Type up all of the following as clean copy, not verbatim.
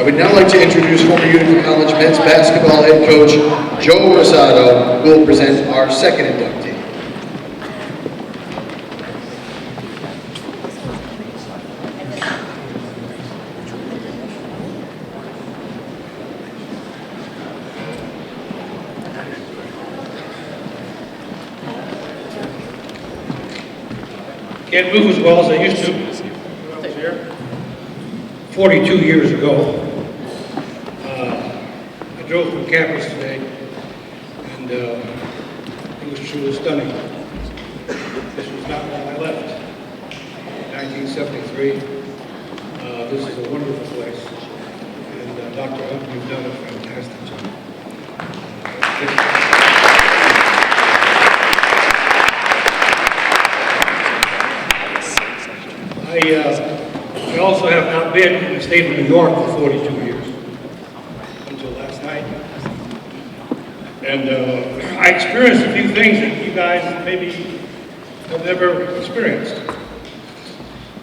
I would now like to introduce former Utica College men's basketball head coach Joe Rosado, who will present our second inductee. Can't move as well as I used to when I was here 42 years ago. I drove through campus today, and it was truly stunning. This was not when I left in 1973. This is a wonderful place, and Dr. Owen, you've done a fantastic job. I also have not been in the state of New York for 42 years, until last night. And I experienced a few things that you guys maybe have never experienced.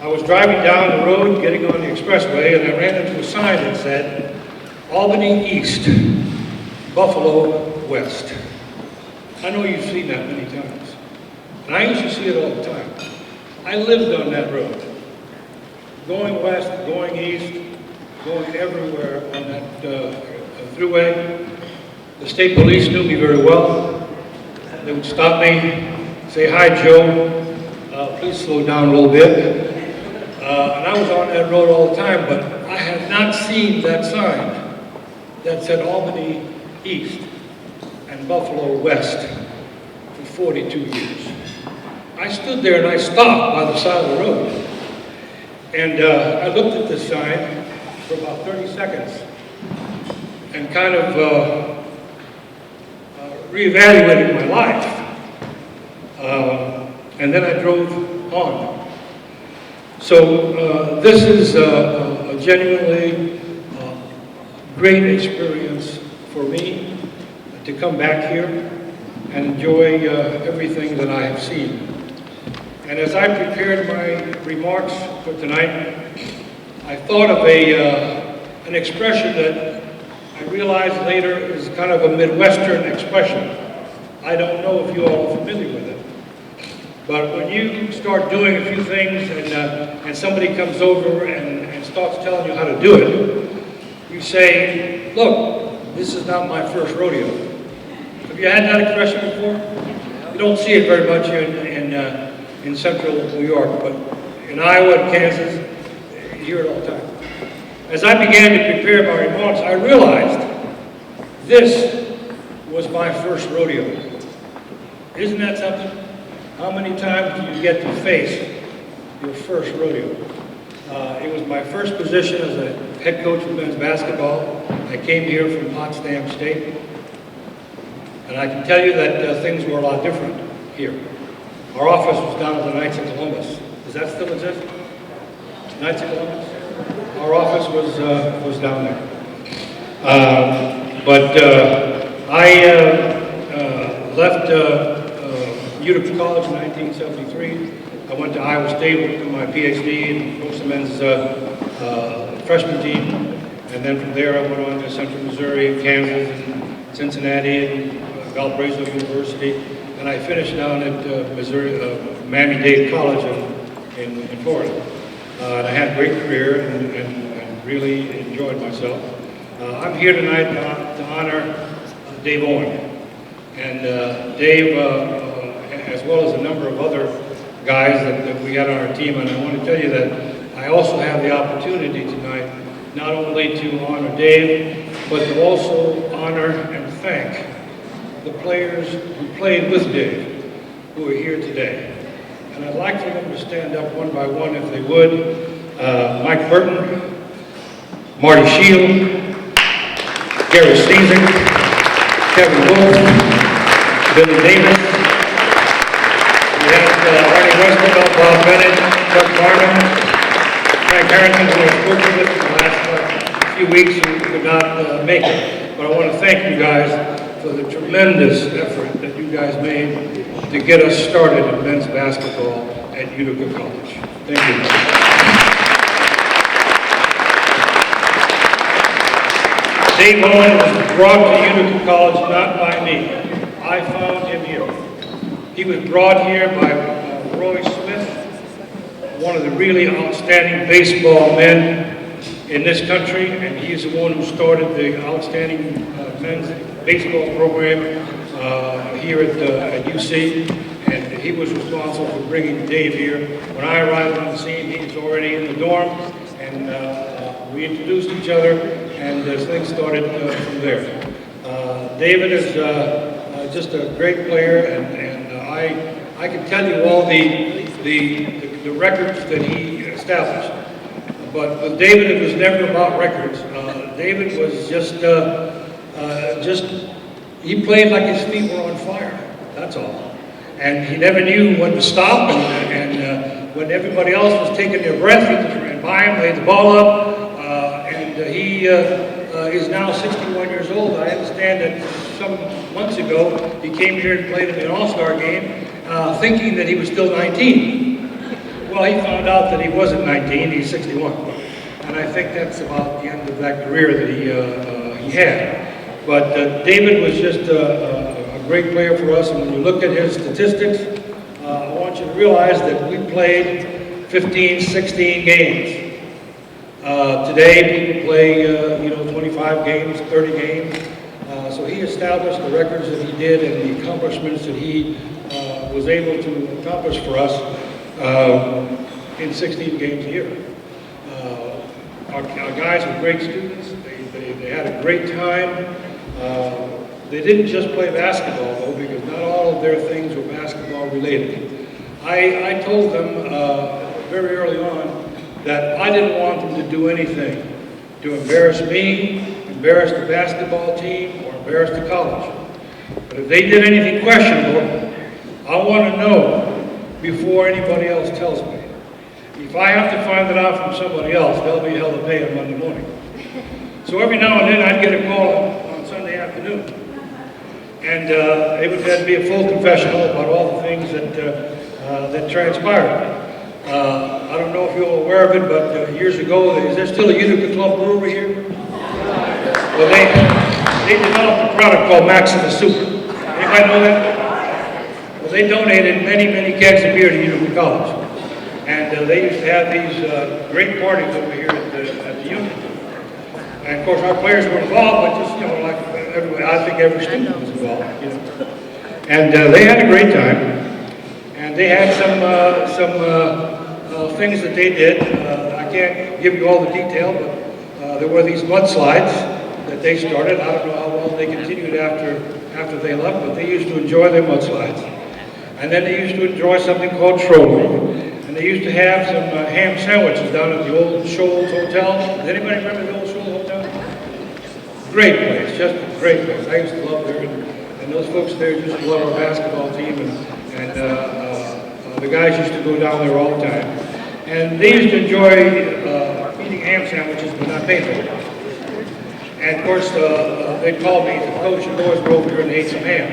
I was driving down the road, getting on the expressway, and I ran into a sign that said, Albany East, Buffalo West. I know you've seen that many times, and I used to see it all the time. I lived on that road. Going west, going east, going everywhere on that thruway. The state police knew me very well. They would stop me, say, hi Joe, please slow down a little bit. And I was on that road all the time, but I had not seen that sign that said Albany East and Buffalo West for 42 years. I stood there and I stopped by the side of the road. And I looked at this sign for about 30 seconds and kind of reevaluated my life. And then I drove on. So this is a genuinely great experience for me to come back here and enjoy everything that I have seen. And as I prepared my remarks for tonight, I thought of an expression that I realized later is kind of a Midwestern expression. I don't know if you all are familiar with it. But when you start doing a few things and somebody comes over and starts telling you how to do it, you say, look, this is not my first rodeo. Have you had that expression before? You don't see it very much in central New York, but in Iowa and Kansas, you hear it all the time. As I began to prepare my remarks, I realized this was my first rodeo. Isn't that something? How many times do you get to face your first rodeo? It was my first position as a head coach of men's basketball. I came here from Potsdam State, and I can tell you that things were a lot different here. Our office was down at the Knights of Columbus. Does that still exist? Knights of Columbus? Our office was down there. I left Utica College in 1973. I went to Iowa State to do my PhD and coached the men's freshman team. And then from there I went on to Central Missouri, Kansas, and Cincinnati, and Valparaiso University. And I finished down at Miami-Dade College in Florida. And I had a great career and really enjoyed myself. I'm here tonight to honor Dave Owen. And Dave, as well as a number of other guys that we got on our team, and I want to tell you that I also have the opportunity tonight not only to honor Dave, but to also honor and thank the players who played with Dave, who are here today. And I'd like for them to stand up one by one if they would. Mike Burton, Marty Shield, Gary Steezing, Kevin Wolf, Billy Davis. We had Arnie Westervelt, Bob Bennett, Chuck Barnum, Frank Harrington, who has spoken with us in the last few weeks and could not make it. But I want to thank you guys for the tremendous effort that you guys made to get us started in men's basketball at Utica College. Thank you. Dave Owen was brought to Utica College not by me. I found him here. He was brought here by Roy Smith, one of the really outstanding baseball men in this country, and he's the one who started the outstanding men's baseball program here at UC, and he was responsible for bringing Dave here. When I arrived on the scene, he was already in the dorm, and we introduced each other, and things started from there. David is just a great player, and I can tell you all the records that he established. But with David, it was never about records. David was just he played like his feet were on fire. That's all. And he never knew when to stop, and when everybody else was taking their breath, he just ran by him, laid the ball up, and he is now 61 years old. I understand that some months ago, he came here and played in an all-star game, thinking that he was still 19. Well, he found out that he wasn't 19, he's 61. And I think that's about the end of that career that he had. But David was just a great player for us, and when you look at his statistics, I want you to realize that we played 15, 16 games. Today, people play, 25 games, 30 games. So he established the records that he did and the accomplishments that he was able to accomplish for us in 16 games a year. Our guys were great students. They had a great time. They didn't just play basketball, though, because not all of their things were basketball related. I told them very early on that I didn't want them to do anything to embarrass me, embarrass the basketball team, or embarrass the college. But if they did anything questionable, I want to know before anybody else tells me. If I have to find it out from somebody else, they'll be hell to pay on Monday morning. So every now and then I'd get a call on Sunday afternoon, and it would have to be a full confessional about all the things that transpired. I don't know if you're aware of it, but years ago, is there still a Utica Club brewery here? Well, they developed a product called Maximus Super. Anybody know that? Well, they donated many, many kegs of beer to Utica College. And they used to have these great parties over here at the Utica. And of course, our players were involved, but just, like everybody, I think every student was involved, And they had a great time. And they had some things that they did. I can't give you all the detail, but there were these mudslides that they started. I don't know how well they continued after they left, but they used to enjoy their mudslides. And then they used to enjoy something called trolling. And they used to have some ham sandwiches down at the old Shoals Hotel. Does anybody remember the old Shoals Hotel? Great place, just a great place. I used to love there, and those folks there used to love our basketball team, and the guys used to go down there all the time. And they used to enjoy eating ham sandwiches, but not paying for them. And of course, they'd call me, the coach, and boys go over here and ate some ham.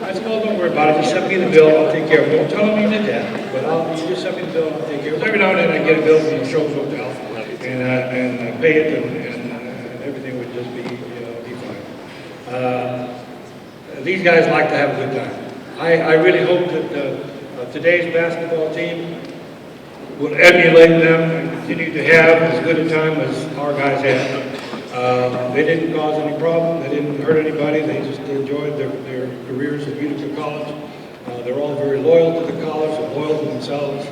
I said, well, don't worry about it. Just send me the bill. I'll take care of it. Don't tell them you did that, but you just send me the bill and I'll take care of it. Every now and then I get a bill from the Shoals Hotel, and I pay it, and everything would just be fine. These guys like to have a good time. I really hope that today's basketball team will emulate them and continue to have as good a time as our guys had. They didn't cause any problem, they didn't hurt anybody, they just enjoyed their careers at Utica College. They're all very loyal to the college, they're loyal to themselves.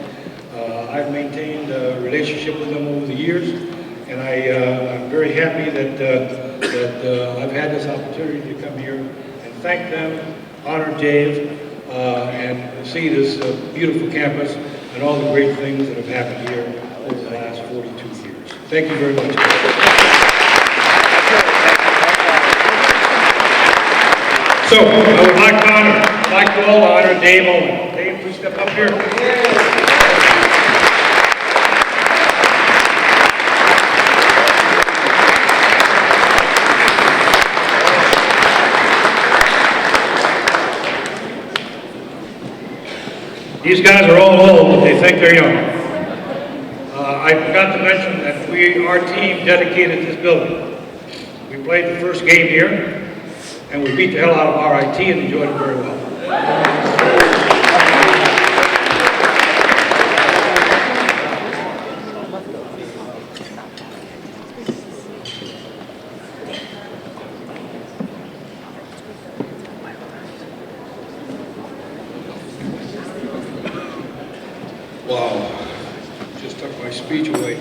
I've maintained a relationship with them over the years, and I'm very happy that I've had this opportunity to come here and thank them, honor Dave, and see this beautiful campus and all the great things that have happened here over the last 42 years. Thank you very much. So, I would like to all honor Dave Owen. Dave, please step up here. These guys are all old, but they think they're young. I forgot to mention that our team dedicated this building. We played the first game here, and we beat the hell out of RIT and enjoyed it very well. Wow, just took my speech away.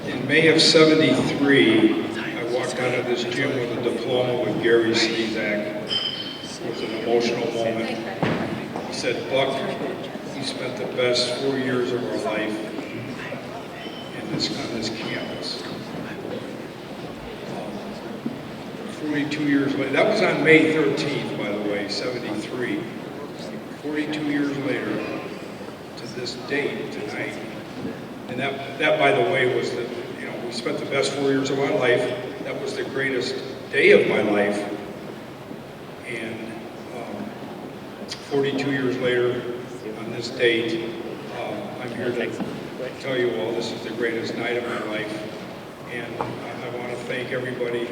In May of '73, I walked out of this gym with a diploma with Gary Slezak. It was an emotional moment. He said, "Buck, we spent the best 4 years of our life on this campus." 42 years later, that was on May 13th, by the way, '73. 42 years later, to this date, tonight, and that by the way, was the, we spent the best 4 years of my life. That was the greatest day of my life. And 42 years later, on this date, I'm here to tell you all this is the greatest night of my life. And I want to thank everybody,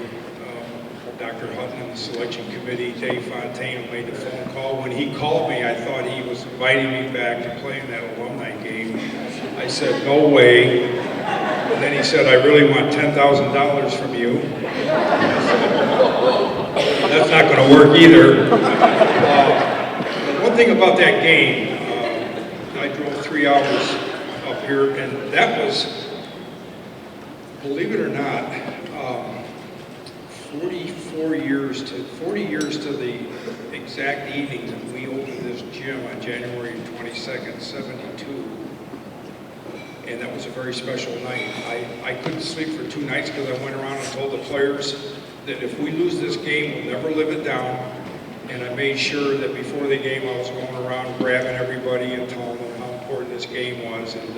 Dr. Hutton and the selection committee, Dave Fontaine, who made the phone call. When he called me, I thought he was inviting me back to play in that alumni game. I said, no way. And then he said, I really want $10,000 from you. That's not going to work either. One thing about that game, I drove 3 hours up here, and that was, believe it or not, 40 years to the exact evening that we opened this gym on January 22nd, '72. And that was a very special night. I couldn't sleep for 2 nights because I went around and told the players that if we lose this game, we'll never live it down. And I made sure that before the game, I was going around grabbing everybody and telling them how important this game was. And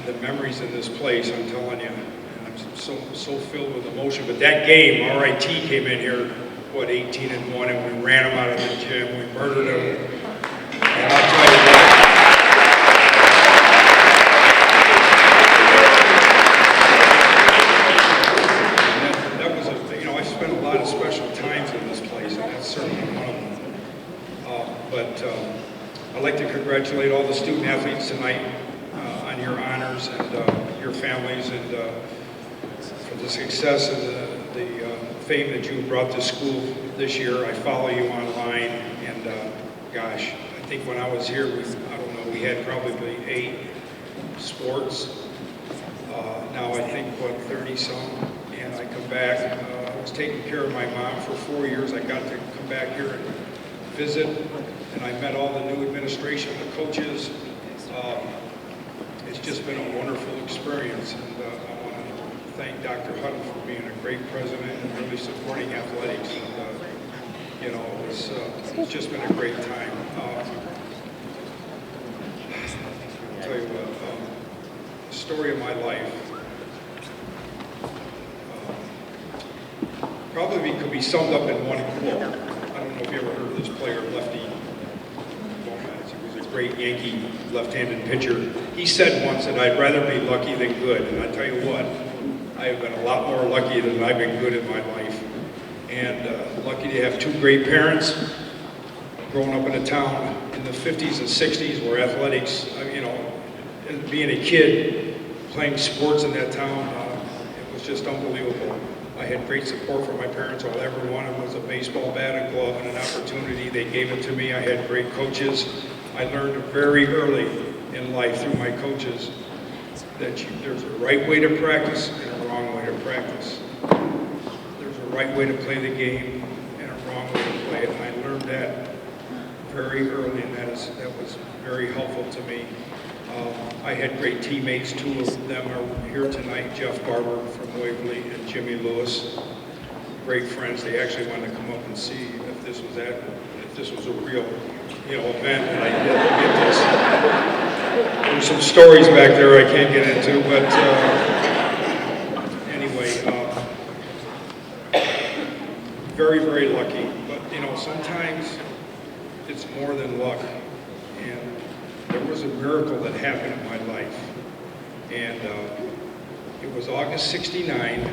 the memories in this place, I'm telling you, so filled with emotion. But that game, RIT came in here, 18-1, and we ran them out of the gym. We murdered them. And I'll tell you what. That was I spent a lot of special times in this place, and that's certainly one of them. But I'd like to congratulate all the student athletes tonight on your honors and your families, and for the success and the fame that you brought to school this year. I follow you online, and gosh, I think when I was here, we had probably 8 sports. Now I think, 30-some, and I come back. I was taking care of my mom for 4 years. I got to come back here and visit, and I met all the new administration, the coaches. It's just been a wonderful experience, and I want to thank Dr. Hutton for being a great president and really supporting athletics. And, it's just been a great time. I'll tell you what, the story of my life probably could be summed up in one quote. I don't know if you ever heard of this player, Lefty. He was a great Yankee left-handed pitcher. He said once that I'd rather be lucky than good, and I tell you what, I have been a lot more lucky than I've been good in my life. And lucky to have 2 great parents. Growing up in a town in the 50s and 60s where athletics, and being a kid, playing sports in that town, it was just unbelievable. I had great support from my parents. All I ever wanted was a baseball bat, a glove, and an opportunity. They gave it to me. I had great coaches. I learned very early in life through my coaches that there's a right way to practice and a wrong way to practice. There's a right way to play the game and a wrong way to play it. And I learned that very early, and that was very helpful to me. I had great teammates. 2 of them are here tonight, Jeff Barber from Waverly and Jimmy Lewis. Great friends. They actually wanted to come up and see if this was a real, event, and I did get this. There's some stories back there I can't get into, but anyway, very, very lucky. But, sometimes it's more than luck. And there was a miracle that happened in my life. And It was August '69.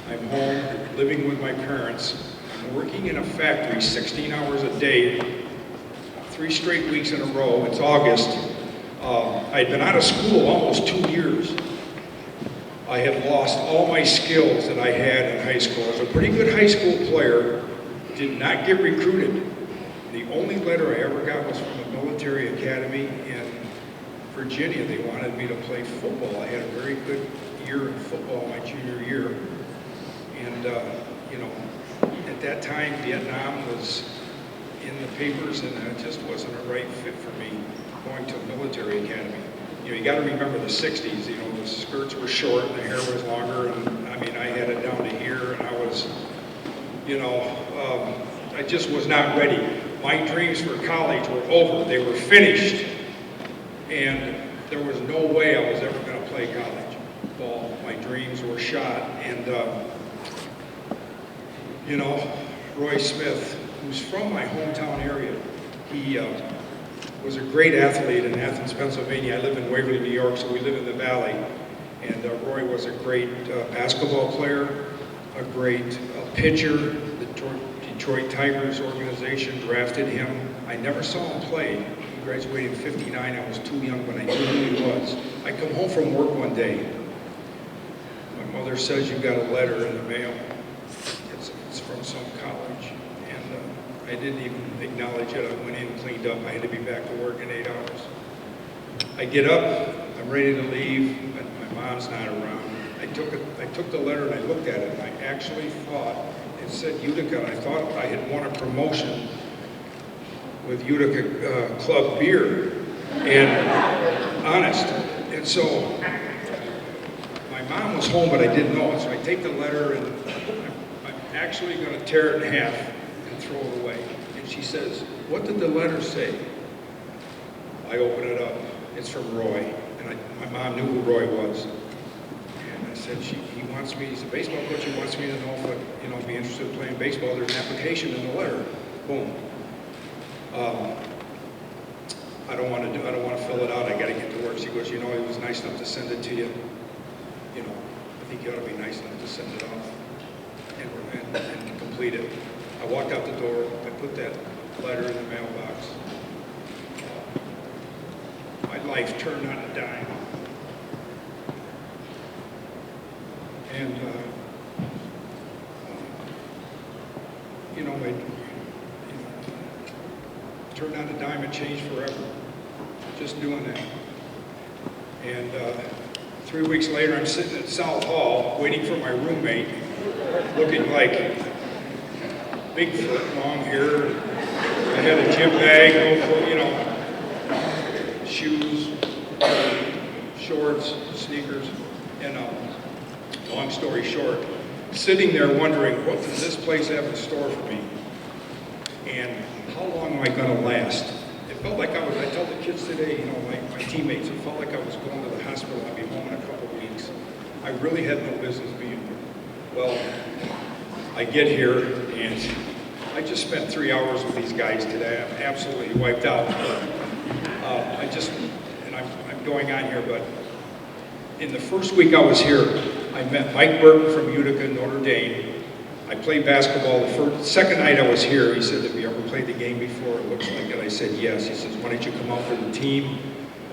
I'm home, living with my parents. I'm working in a factory 16 hours a day, 3 straight weeks in a row. It's August. I'd been out of school almost 2 years. I had lost all my skills that I had in high school. I was a pretty good high school player, did not get recruited. The only letter I ever got was from a military academy in Virginia. They wanted me to play football. I had a very good year in football my junior year. And, you know, at that time, Vietnam was in the papers, and it just wasn't a right fit for me going to a military academy. You know, you got to remember the 60s, you know, the skirts were short and the hair was longer, and I mean, I had it down to here, and I was, you know, I just was not ready. My dreams for college were over. They were finished, and there was no way I was ever going to play college ball. My dreams were shot, and, you know, Roy Smith, who's from my hometown area, he was a great athlete in Athens, Pennsylvania. I live in Waverly, New York, so we live in the valley. And Roy was a great basketball player, a great pitcher. The Detroit Tigers organization drafted him. I never saw him play. He graduated in '59. I was too young, but I knew who he was. I come home from work one day. My mother says you got a letter in the mail. It's from some college. And I didn't even acknowledge it. I went in, cleaned up. I had to be back to work in 8 hours. I get up. I'm ready to leave, but my mom's not around. I took the letter and I looked at it, and I actually thought it said Utica, and I thought I had won a promotion with Utica Club beer, and honest. And so my mom was home, but I didn't know it. So I take the letter, and I'm actually going to tear it in half and throw it away. And she says, "What did the letter say?" I open it up. It's from Roy, and my mom knew who Roy was. And I said, he wants me, he's a baseball coach, he wants me to know if I'd, you know, be interested in playing baseball. There's an application in the letter. Boom. I don't want to fill it out. I got to get to work. She goes, you know, he was nice enough to send it to you. You know, I think you ought to be nice enough to send it off and complete it. I walked out the door. I put that letter in the mailbox. My life turned on a dime. And, you know, turned on a dime and changed forever. Just doing that. And 3 weeks later, I'm sitting at South Hall waiting for my roommate, looking like Bigfoot, long hair. I had a gym bag, you know, shoes, shorts, sneakers, and long story short, sitting there wondering, what does this place have in store for me? And how long am I going to last? It felt like I tell the kids today, you know, my teammates, it felt like I was going to the hospital. I'd be home in a couple of weeks. I really had no business being here. Well, I get here, and I just spent 3 hours with these guys today. I'm absolutely wiped out. I'm going on here, but in the first week I was here, I met Mike Burton from Utica, Notre Dame. I played basketball the second night I was here. He said, have you ever played the game before? It looks like it. I said, yes. He says, why don't you come out for the team?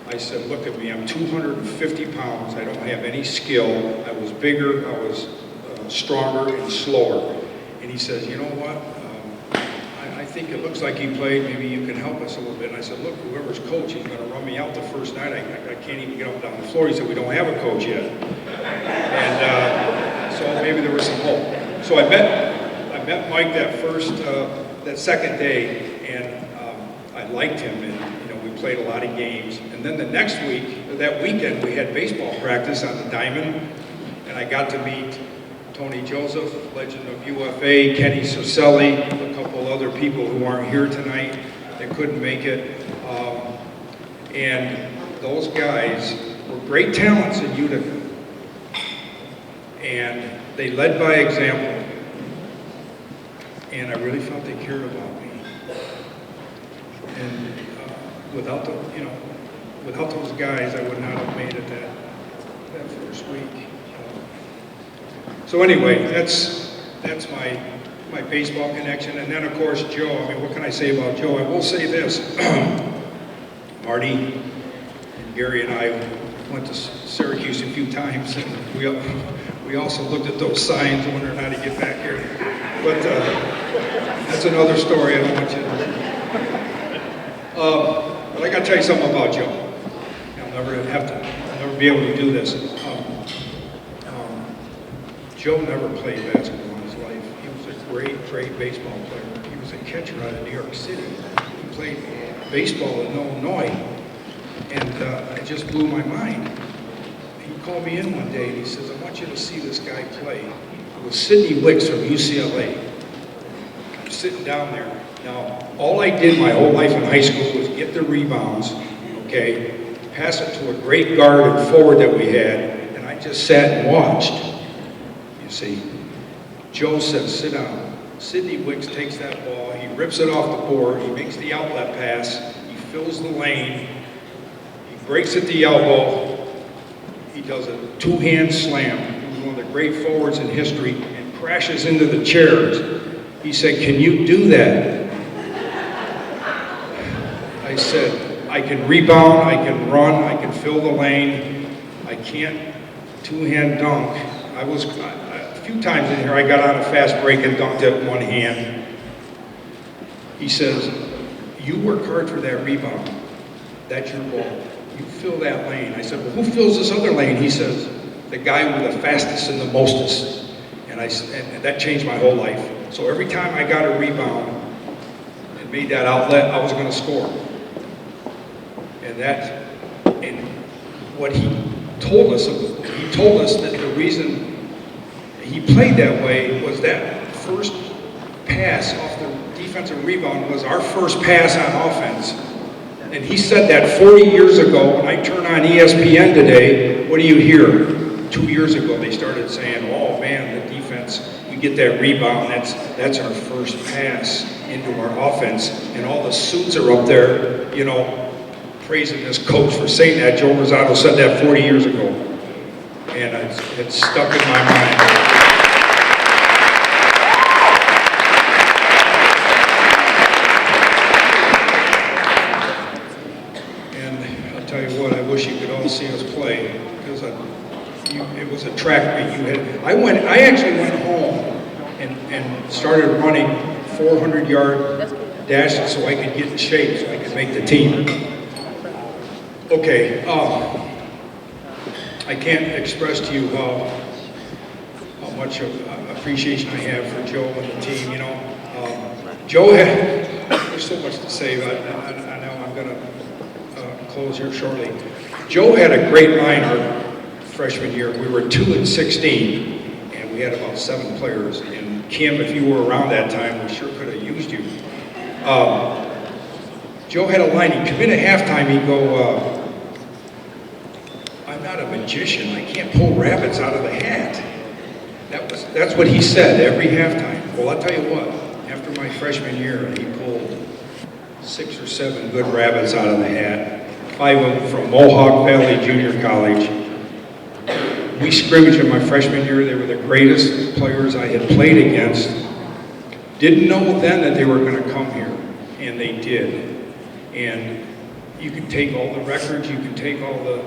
I said, look at me. I'm 250 pounds. I don't have any skill. I was bigger. I was stronger and slower. And he says, you know what? I think it looks like you played. Maybe you can help us a little bit. And I said, look, whoever's coach, he's going to run me out the first night. I can't even get up and down the floor. He said, we don't have a coach yet. And so maybe there was some hope. So I met Mike that second day, and I liked him, and you know, we played a lot of games. And then the next week, that weekend, we had baseball practice on the diamond, and I got to meet Tony Joseph, legend of UFA, Kenny Soselli, a couple other people who aren't here tonight that couldn't make it. And those guys were great talents in Utica. And they led by example. And I really felt they cared about me. And without those guys, I would not have made it that that first week. So anyway, that's my baseball connection. And then, of course, Joe. I mean, what can I say about Joe? I will say this. Marty and Gary and I went to Syracuse a few times, and we also looked at those signs, wondering how to get back here. But that's another story. I don't want you to. But I got to tell you something about Joe. I'll never be able to do this. Joe never played basketball in his life. He was a great baseball player. He was a catcher out of New York City. He played baseball in Illinois, and it just blew my mind. He called me in one day and he says, "I want you to see this guy play." It was Sidney Wicks from UCLA. I'm sitting down there. Now, all I did my whole life in high school was get the rebounds, okay, pass it to a great guard and forward that we had, and I just sat and watched. You see, Joe says, "Sit down." Sidney Wicks takes that ball, he rips it off the board, he makes the outlet pass, he fills the lane, he breaks at the elbow, he does a two-hand slam. He was one of the great forwards in history and crashes into the chairs. He said, "Can you do that?" I said, "I can rebound, I can run, I can fill the lane, I can't two-hand dunk." A few times in here, I got on a fast break and dunked it one hand. He says, "You work hard for that rebound. That's your ball. You fill that lane." I said, "Well, who fills this other lane?" He says, "The guy with the fastest and the mostest." And that changed my whole life. So every time I got a rebound and made that outlet, I was going to score. And what he told us that the reason he played that way was that first pass off the defensive rebound was our first pass on offense. And he said that 40 years ago. When I turn on ESPN today, what do you hear? 2 years ago, they started saying, "Oh man, the defense, we get that rebound, that's our first pass into our offense." And all the suits are up there, praising this coach for saying that. Joe Rosado said that 40 years ago. And it's stuck in my mind. And I'll tell you what, I wish you could all see us play, because it was a track meet. I actually went home and started running 400-yard dashes so I could get in shape, so I could make the team. Okay, I can't express to you how much of appreciation I have for Joe and the team. Joe there's so much to say, but I know I'm going to close here shortly. Joe had a great line our freshman year. We were 2-16, and we had about 7 players. And Kim, if you were around that time, we sure could have used you. Joe had a line. He'd come in at halftime, he'd go, "I'm not a magician. I can't pull rabbits out of the hat." That's what he said every halftime. Well, I'll tell you what, after my freshman year, he pulled 6 or 7 good rabbits out of the hat, 5 of them from Mohawk Valley Junior College. We scrimmaged in my freshman year. They were the greatest players I had played against. Didn't know then that they were going to come here, and they did. And you can take all the records, you can take all the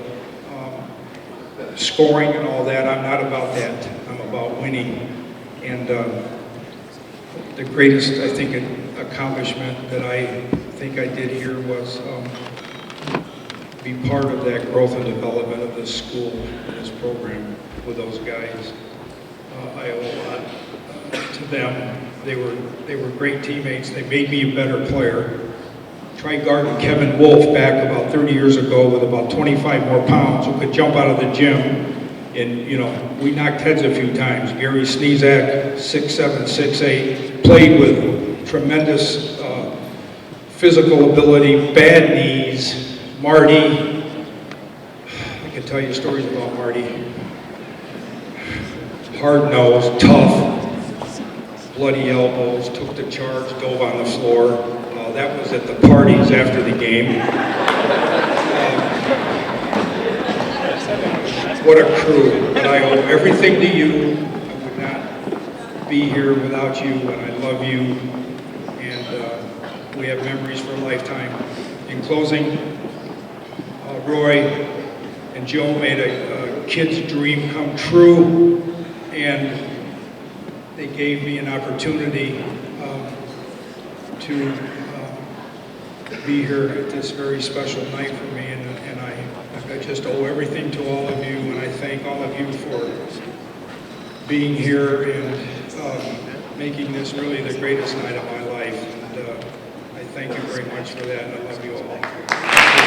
scoring and all that. I'm not about that. I'm about winning. And the greatest, I think, accomplishment that I think I did here was be part of that growth and development of this school, this program with those guys. I owe a lot to them. They were great teammates. They made me a better player. Tried guarding Kevin Wolf back about 30 years ago with about 25 more pounds, who could jump out of the gym. And, we knocked heads a few times. Gary Sneezak, 6'7", 6'8", played with tremendous physical ability, bad knees. Marty, I can tell you stories about Marty. Hard-nosed, tough, bloody elbows, took the charge, dove on the floor. That was at the parties after the game. what a crew. But I owe everything to you. I would not be here without you, and I love you. And we have memories for a lifetime. In closing, Roy and Joe made a kid's dream come true, and they gave me an opportunity to be here at this very special night for me, and I just owe everything to all of you, and I thank all of you for being here and making this really the greatest night of my life. And I thank you very much for that, and I love you all.